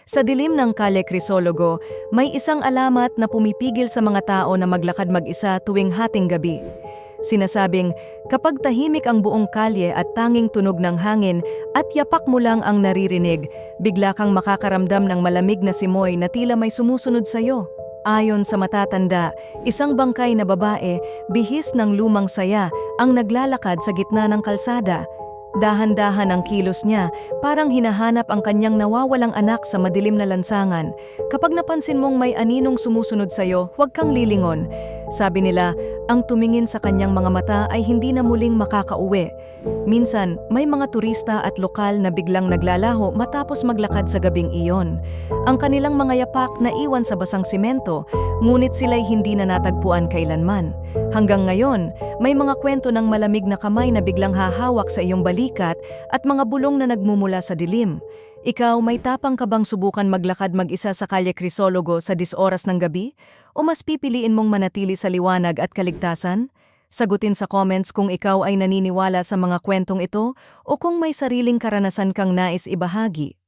Sa dilim ng Kalye Crisologo, may isang alamat na pumipigil sa mga tao na maglakad mag-isa tuwing hating gabi. Sinasabing, kapag tahimik ang buong kalye at tanging tunog ng hangin at yapak mo lang ang naririnig, bigla kang makakaramdam ng malamig na simoy na tila may sumusunod sa'yo. Ayon sa matatanda, isang bangkay na babae, bihis ng lumang saya, ang naglalakad sa gitna ng kalsada. Dahan-dahan ang kilos niya, parang hinahanap ang kanyang nawawalang anak sa madilim na lansangan. Kapag napansin mong may aninong sumusunod sa'yo, huwag kang lilingon. Sabi nila, ang tumingin sa kanyang mga mata ay hindi na muling makakauwi. Minsan, may mga turista at lokal na biglang naglalaho matapos maglakad sa gabing iyon. Ang kanilang mga yapak na iwan sa basang simento, ngunit sila'y hindi na natagpuan kailanman. Hanggang ngayon, may mga kwento ng malamig na kamay na biglang hahawak sa iyong balikat at mga bulong na nagmumula sa dilim. Ikaw, may tapang ka bang subukan maglakad mag-isa sa Kalye Crisologo sa 10 oras ng gabi? O mas pipiliin mong manatili sa liwanag at kaligtasan? Sagutin sa comments kung ikaw ay naniniwala sa mga kwentong ito o kung may sariling karanasan kang nais ibahagi.